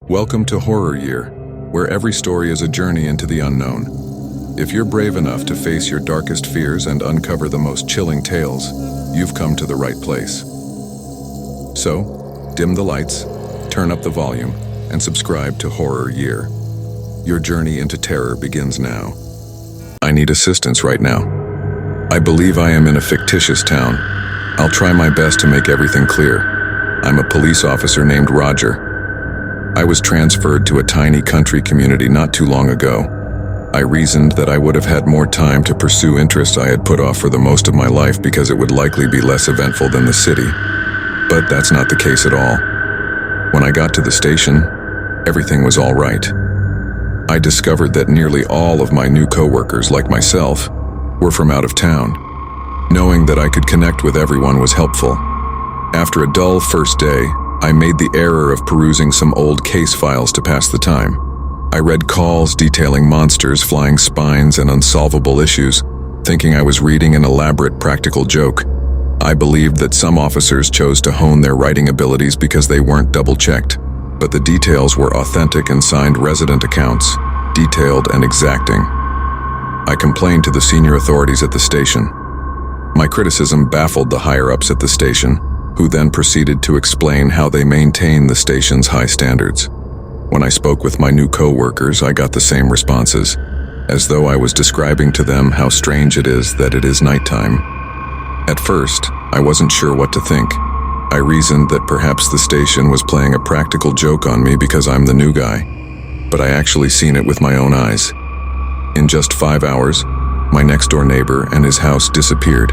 Welcome to Horror Year, where every story is a journey into the unknown. If you're brave enough to face your darkest fears and uncover the most chilling tales, you've come to the right place. So, dim the lights, turn up the volume, and subscribe to Horror Year. Your journey into terror begins now. I need assistance right now. I believe I am in a fictitious town. I'll try my best to make everything clear. I'm a police officer named Roger. I was transferred to a tiny country community not too long ago. I reasoned that I would have had more time to pursue interests I had put off for the most of my life because it would likely be less eventful than the city. But that's not the case at all. When I got to the station, everything was all right. I discovered that nearly all of my new coworkers, like myself, were from out of town. Knowing that I could connect with everyone was helpful. After a dull first day, I made the error of perusing some old case files to pass the time. I read calls detailing monsters, flying spines, and unsolvable issues, thinking I was reading an elaborate practical joke. I believed that some officers chose to hone their writing abilities because they weren't double-checked, but the details were authentic and signed resident accounts, detailed and exacting. I complained to the senior authorities at the station. My criticism baffled the higher-ups at the station, who then proceeded to explain how they maintain the station's high standards. When I spoke with my new co-workers, I got the same responses, as though I was describing to them how strange it is that it is nighttime. At first, I wasn't sure what to think. I reasoned that perhaps the station was playing a practical joke on me because I'm the new guy, but I actually seen it with my own eyes. In just 5 hours, my next-door neighbor and his house disappeared.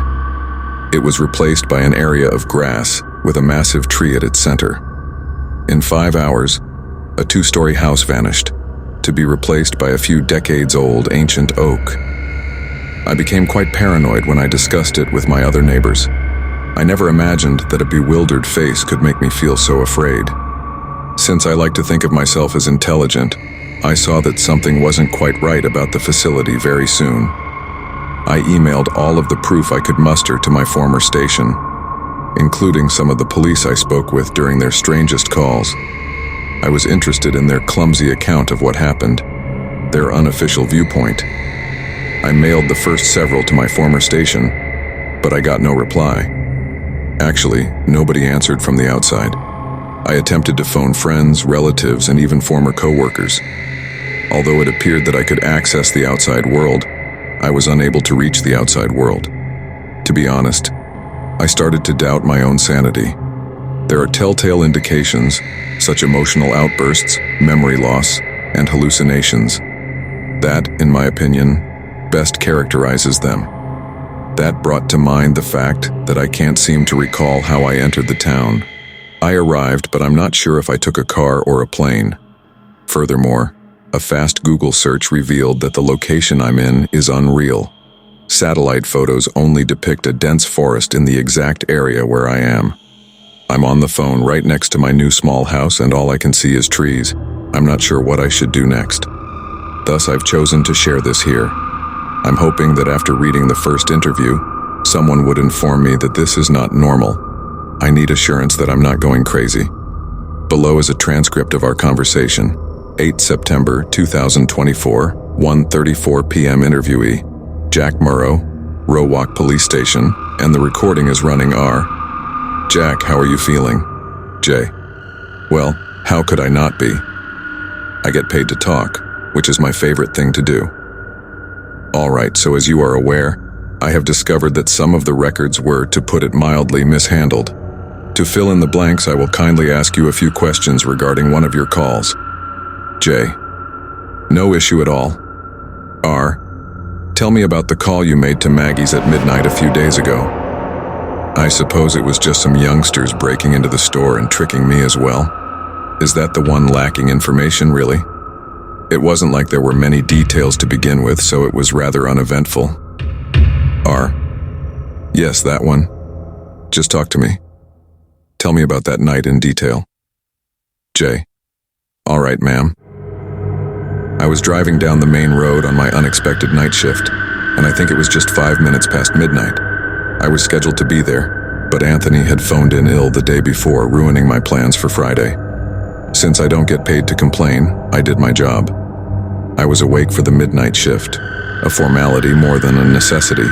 It was replaced by an area of grass with a massive tree at its center. In 5 hours, a 2-story house vanished, to be replaced by a few decades-old ancient oak. I became quite paranoid when I discussed it with my other neighbors. I never imagined that a bewildered face could make me feel so afraid. Since I like to think of myself as intelligent, I saw that something wasn't quite right about the facility very soon. I emailed all of the proof I could muster to my former station, including some of the police I spoke with during their strangest calls. I was interested in their clumsy account of what happened, their unofficial viewpoint. I mailed the first several to my former station, but I got no reply. Actually, nobody answered from the outside. I attempted to phone friends, relatives, and even former coworkers. Although it appeared that I could access the outside world, I was unable to reach the outside world. To be honest, I started to doubt my own sanity. There are telltale indications, such emotional outbursts, memory loss, and hallucinations, that, in my opinion, best characterizes them. That brought to mind the fact that I can't seem to recall how I entered the town. I arrived, but I'm not sure if I took a car or a plane. Furthermore, a fast Google search revealed that the location I'm in is unreal. Satellite photos only depict a dense forest in the exact area where I am. I'm on the phone right next to my new small house and all I can see is trees. I'm not sure what I should do next. Thus, I've chosen to share this here. I'm hoping that after reading the first interview, someone would inform me that this is not normal. I need assurance that I'm not going crazy. Below is a transcript of our conversation. 8 September 2024, 1:34 p.m. Interviewee, Jack Murrow, Rowalk Police Station, and the recording is running R. Jack, how are you feeling? J. Well, how could I not be? I get paid to talk, which is my favorite thing to do. Alright, so as you are aware, I have discovered that some of the records were, to put it mildly, mishandled. To fill in the blanks, I will kindly ask you a few questions regarding one of your calls. J. No issue at all. R. Tell me about the call you made to Maggie's at midnight a few days ago. I suppose it was just some youngsters breaking into the store and tricking me as well. Is that the one lacking information, really? It wasn't like there were many details to begin with, so it was rather uneventful. R. Yes, that one. Just talk to me. Tell me about that night in detail. J. All right, ma'am. I was driving down the main road on my unexpected night shift, and I think it was just 5 minutes past midnight. I was scheduled to be there, but Anthony had phoned in ill the day before, ruining my plans for Friday. Since I don't get paid to complain, I did my job. I was awake for the midnight shift, a formality more than a necessity,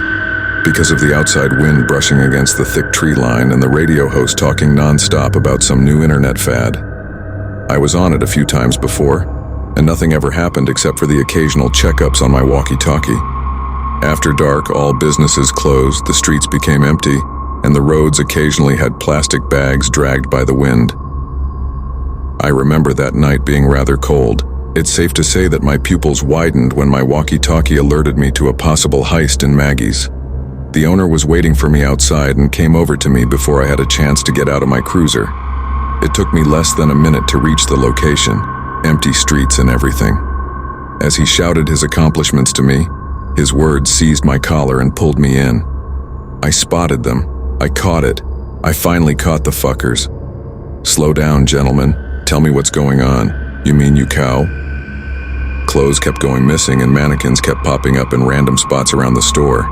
because of the outside wind brushing against the thick tree line and the radio host talking non-stop about some new internet fad. I was on it a few times before, and nothing ever happened except for the occasional checkups on my walkie-talkie. After dark, all businesses closed, the streets became empty, and the roads occasionally had plastic bags dragged by the wind. I remember that night being rather cold. It's safe to say that my pupils widened when my walkie-talkie alerted me to a possible heist in Maggie's. The owner was waiting for me outside and came over to me before I had a chance to get out of my cruiser. It took me less than a minute to reach the location, empty streets and everything. As he shouted his accomplishments to me, his words seized my collar and pulled me in. I spotted them. I caught it. I finally caught the fuckers. "Slow down, gentlemen. Tell me what's going on. You mean you cow?" Clothes kept going missing and mannequins kept popping up in random spots around the store.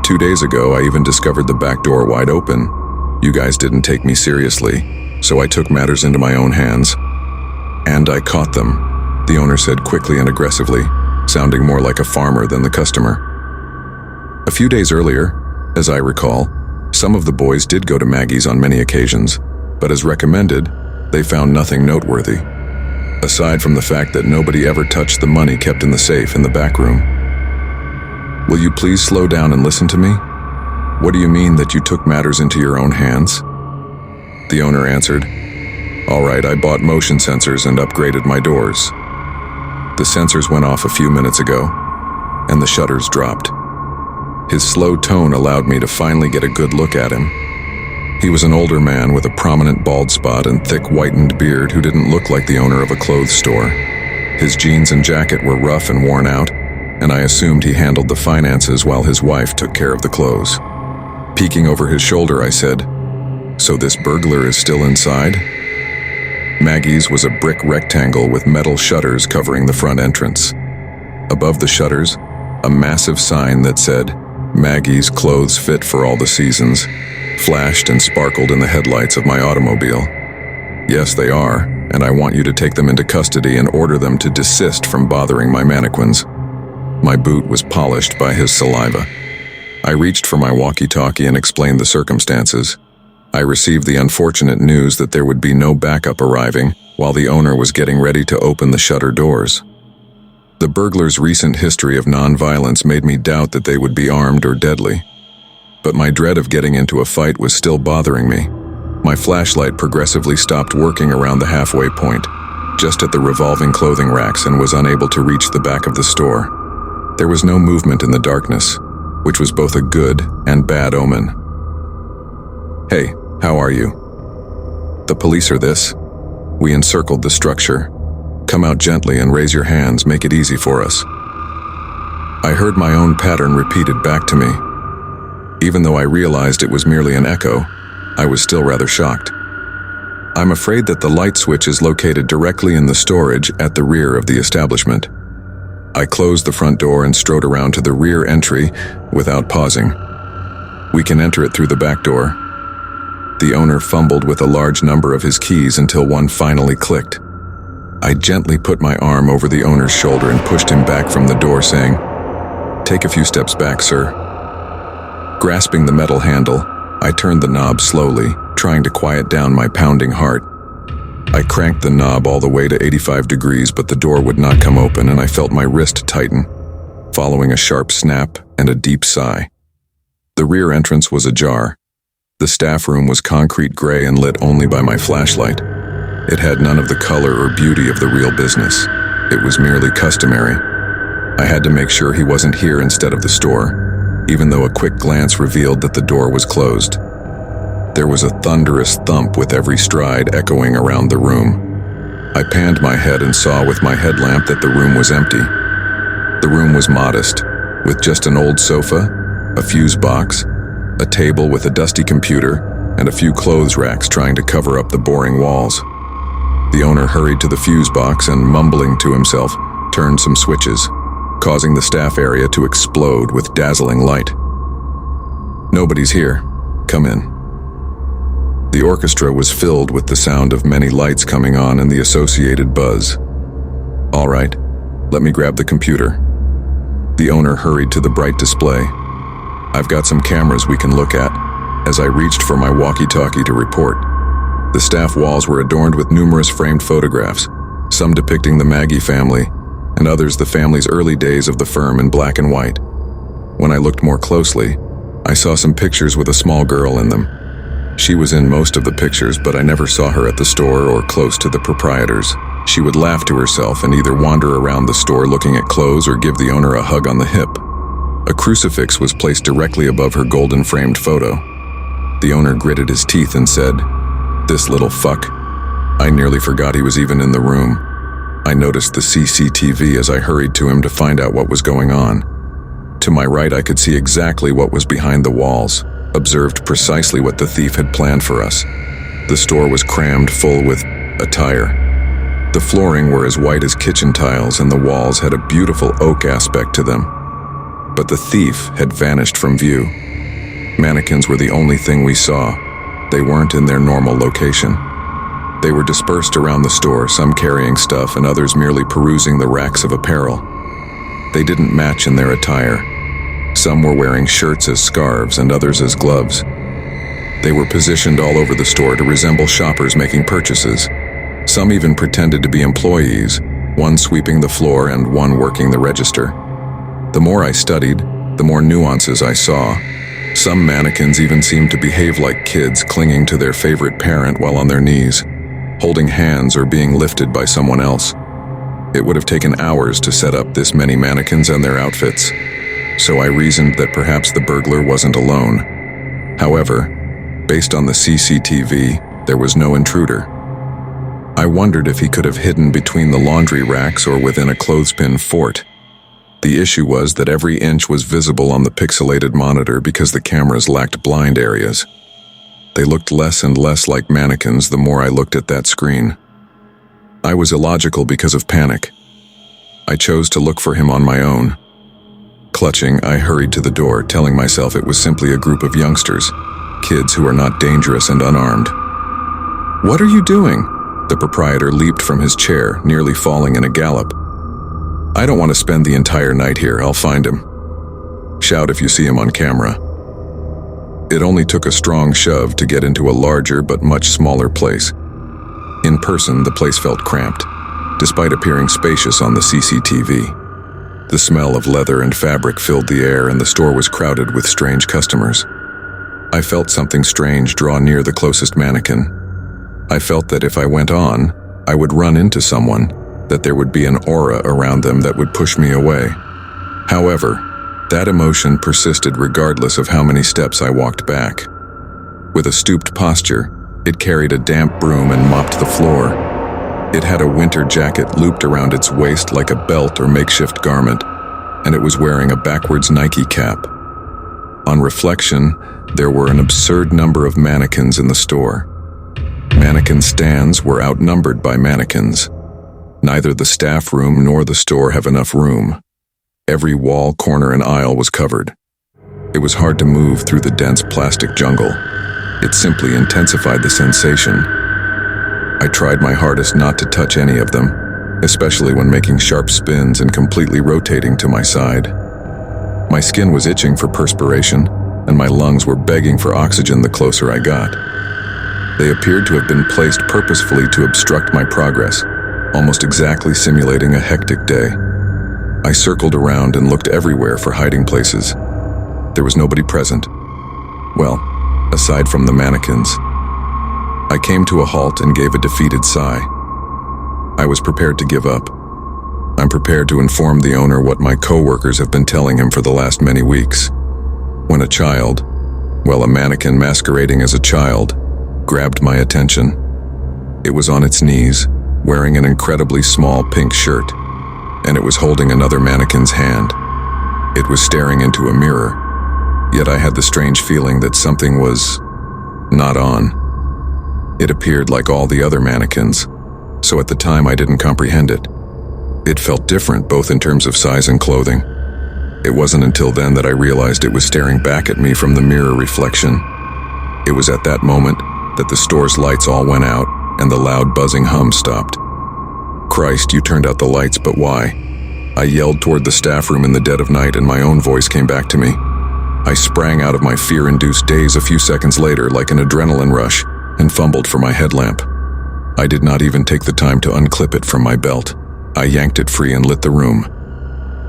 2 days ago, I even discovered the back door wide open. You guys didn't take me seriously, so I took matters into my own hands. "And I caught them," the owner said quickly and aggressively, sounding more like a farmer than the customer. A few days earlier, as I recall, some of the boys did go to Maggie's on many occasions, but as recommended, they found nothing noteworthy, aside from the fact that nobody ever touched the money kept in the safe in the back room. "Will you please slow down and listen to me? What do you mean that you took matters into your own hands?" The owner answered, "All right, I bought motion sensors and upgraded my doors. The sensors went off a few minutes ago, and the shutters dropped." His slow tone allowed me to finally get a good look at him. He was an older man with a prominent bald spot and thick whitened beard who didn't look like the owner of a clothes store. His jeans and jacket were rough and worn out, and I assumed he handled the finances while his wife took care of the clothes. Peeking over his shoulder, I said, "So this burglar is still inside?" Maggie's was a brick rectangle with metal shutters covering the front entrance. Above the shutters, a massive sign that said, "Maggie's clothes fit for all the seasons," flashed and sparkled in the headlights of my automobile. "Yes, they are, and I want you to take them into custody and order them to desist from bothering my mannequins." My boot was polished by his saliva. I reached for my walkie-talkie and explained the circumstances. I received the unfortunate news that there would be no backup arriving while the owner was getting ready to open the shutter doors. The burglars' recent history of non-violence made me doubt that they would be armed or deadly. But my dread of getting into a fight was still bothering me. My flashlight progressively stopped working around the halfway point, just at the revolving clothing racks, and was unable to reach the back of the store. There was no movement in the darkness, which was both a good and bad omen. "Hey, how are you? The police are this. We encircled the structure. Come out gently and raise your hands, make it easy for us." I heard my own pattern repeated back to me. Even though I realized it was merely an echo, I was still rather shocked. "I'm afraid that the light switch is located directly in the storage at the rear of the establishment." I closed the front door and strode around to the rear entry without pausing. "We can enter it through the back door." The owner fumbled with a large number of his keys until one finally clicked. I gently put my arm over the owner's shoulder and pushed him back from the door, saying, "Take a few steps back, sir." Grasping the metal handle, I turned the knob slowly, trying to quiet down my pounding heart. I cranked the knob all the way to 85 degrees, but the door would not come open, and I felt my wrist tighten, following a sharp snap and a deep sigh. The rear entrance was ajar. The staff room was concrete gray and lit only by my flashlight. It had none of the color or beauty of the real business. It was merely customary. I had to make sure he wasn't here instead of the store, even though a quick glance revealed that the door was closed. There was a thunderous thump with every stride echoing around the room. I panned my head and saw with my headlamp that the room was empty. The room was modest, with just an old sofa, a fuse box, a table with a dusty computer, and a few clothes racks trying to cover up the boring walls. The owner hurried to the fuse box and, mumbling to himself, turned some switches, causing the staff area to explode with dazzling light. "Nobody's here. Come in." The orchestra was filled with the sound of many lights coming on and the associated buzz. "All right, let me grab the computer." The owner hurried to the bright display. "I've got some cameras we can look at," as I reached for my walkie-talkie to report. The staff walls were adorned with numerous framed photographs, some depicting the Maggie family, and others the family's early days of the firm in black and white. When I looked more closely, I saw some pictures with a small girl in them. She was in most of the pictures, but I never saw her at the store or close to the proprietors. She would laugh to herself and either wander around the store looking at clothes or give the owner a hug on the hip. A crucifix was placed directly above her golden framed photo. The owner gritted his teeth and said, "This little fuck." I nearly forgot he was even in the room. I noticed the CCTV as I hurried to him to find out what was going on. To my right, I could see exactly what was behind the walls, observed precisely what the thief had planned for us. The store was crammed full with attire. The flooring were as white as kitchen tiles and the walls had a beautiful oak aspect to them. But the thief had vanished from view. Mannequins were the only thing we saw. They weren't in their normal location. They were dispersed around the store, some carrying stuff and others merely perusing the racks of apparel. They didn't match in their attire. Some were wearing shirts as scarves and others as gloves. They were positioned all over the store to resemble shoppers making purchases. Some even pretended to be employees, one sweeping the floor and one working the register. The more I studied, the more nuances I saw. Some mannequins even seemed to behave like kids clinging to their favorite parent while on their knees, holding hands or being lifted by someone else. It would have taken hours to set up this many mannequins and their outfits, so I reasoned that perhaps the burglar wasn't alone. However, based on the CCTV, there was no intruder. I wondered if he could have hidden between the laundry racks or within a clothespin fort. The issue was that every inch was visible on the pixelated monitor because the cameras lacked blind areas. They looked less and less like mannequins the more I looked at that screen. I was illogical because of panic. I chose to look for him on my own. Clutching, I hurried to the door, telling myself it was simply a group of youngsters, kids who are not dangerous and unarmed. "What are you doing?" The proprietor leaped from his chair, nearly falling in a gallop. "I don't want to spend the entire night here. I'll find him. Shout if you see him on camera." It only took a strong shove to get into a larger but much smaller place. In person, the place felt cramped, despite appearing spacious on the CCTV. The smell of leather and fabric filled the air and the store was crowded with strange customers. I felt something strange draw near the closest mannequin. I felt that if I went on, I would run into someone, that there would be an aura around them that would push me away. However, that emotion persisted regardless of how many steps I walked back. With a stooped posture, it carried a damp broom and mopped the floor. It had a winter jacket looped around its waist like a belt or makeshift garment, and it was wearing a backwards Nike cap. On reflection, there were an absurd number of mannequins in the store. Mannequin stands were outnumbered by mannequins. Neither the staff room nor the store have enough room. Every wall, corner, and aisle was covered. It was hard to move through the dense plastic jungle. It simply intensified the sensation. I tried my hardest not to touch any of them, especially when making sharp spins and completely rotating to my side. My skin was itching for perspiration, and my lungs were begging for oxygen the closer I got. They appeared to have been placed purposefully to obstruct my progress, almost exactly simulating a hectic day. I circled around and looked everywhere for hiding places. There was nobody present. Well, aside from the mannequins. I came to a halt and gave a defeated sigh. I was prepared to give up. I'm prepared to inform the owner what my co-workers have been telling him for the last many weeks. When a child, well, a mannequin masquerading as a child, grabbed my attention. It was on its knees, wearing an incredibly small pink shirt, and it was holding another mannequin's hand. It was staring into a mirror, yet I had the strange feeling that something was not on. It appeared like all the other mannequins, so at the time I didn't comprehend it. It felt different both in terms of size and clothing. It wasn't until then that I realized it was staring back at me from the mirror reflection. It was at that moment that the store's lights all went out and the loud buzzing hum stopped. "Christ, you turned out the lights, but why?" I yelled toward the staff room in the dead of night, and my own voice came back to me. I sprang out of my fear-induced daze a few seconds later like an adrenaline rush and fumbled for my headlamp. I did not even take the time to unclip it from my belt. I yanked it free and lit the room.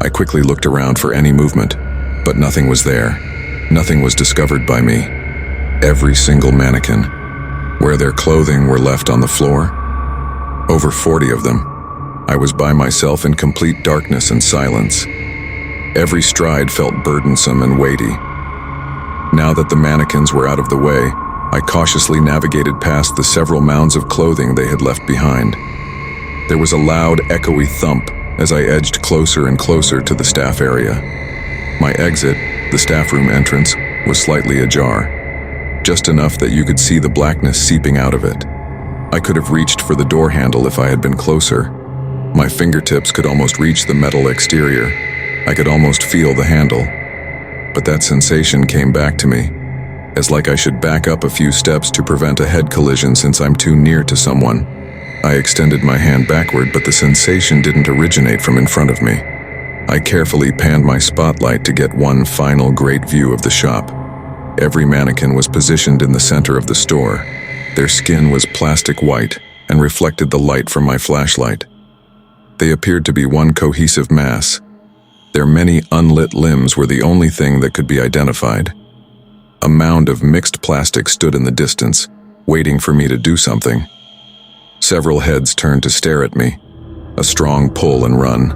I quickly looked around for any movement, but nothing was there. Nothing was discovered by me. Every single mannequin, where their clothing were left on the floor, over 40 of them. I was by myself in complete darkness and silence. Every stride felt burdensome and weighty. Now that the mannequins were out of the way, I cautiously navigated past the several mounds of clothing they had left behind. There was a loud, echoey thump as I edged closer and closer to the staff area. My exit, the staff room entrance, was slightly ajar, just enough that you could see the blackness seeping out of it. I could have reached for the door handle if I had been closer. My fingertips could almost reach the metal exterior. I could almost feel the handle. But that sensation came back to me, as like I should back up a few steps to prevent a head collision since I'm too near to someone. I extended my hand backward, but the sensation didn't originate from in front of me. I carefully panned my spotlight to get one final great view of the shop. Every mannequin was positioned in the center of the store. Their skin was plastic white and reflected the light from my flashlight. They appeared to be one cohesive mass. Their many unlit limbs were the only thing that could be identified. A mound of mixed plastic stood in the distance, waiting for me to do something. Several heads turned to stare at me, a strong pull and run.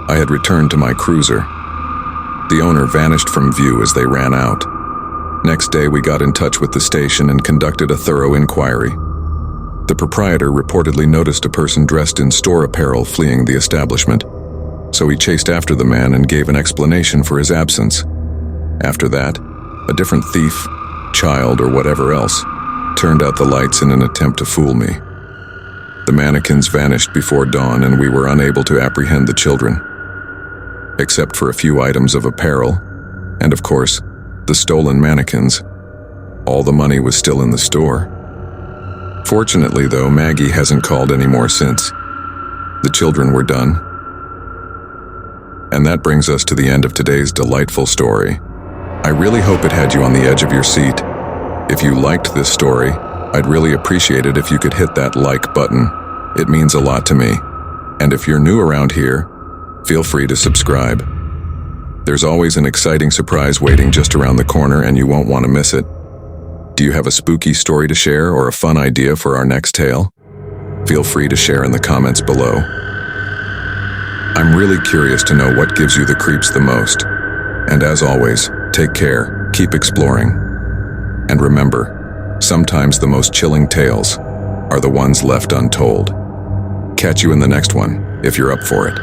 I had returned to my cruiser. The owner vanished from view as they ran out. Next day, we got in touch with the station and conducted a thorough inquiry. The proprietor reportedly noticed a person dressed in store apparel fleeing the establishment, so he chased after the man and gave an explanation for his absence. After that, a different thief, child, or whatever else, turned out the lights in an attempt to fool me. The mannequins vanished before dawn, and we were unable to apprehend the children. Except for a few items of apparel, and of course, the stolen mannequins, all the money was still in the store. Fortunately, though, Maggie hasn't called anymore since. The children were done. And that brings us to the end of today's delightful story. I really hope it had you on the edge of your seat. If you liked this story, I'd really appreciate it if you could hit that like button. It means a lot to me. And if you're new around here, feel free to subscribe. There's always an exciting surprise waiting just around the corner, and you won't want to miss it. Do you have a spooky story to share or a fun idea for our next tale? Feel free to share in the comments below. I'm really curious to know what gives you the creeps the most. And as always, take care, keep exploring. And remember, sometimes the most chilling tales are the ones left untold. Catch you in the next one, if you're up for it.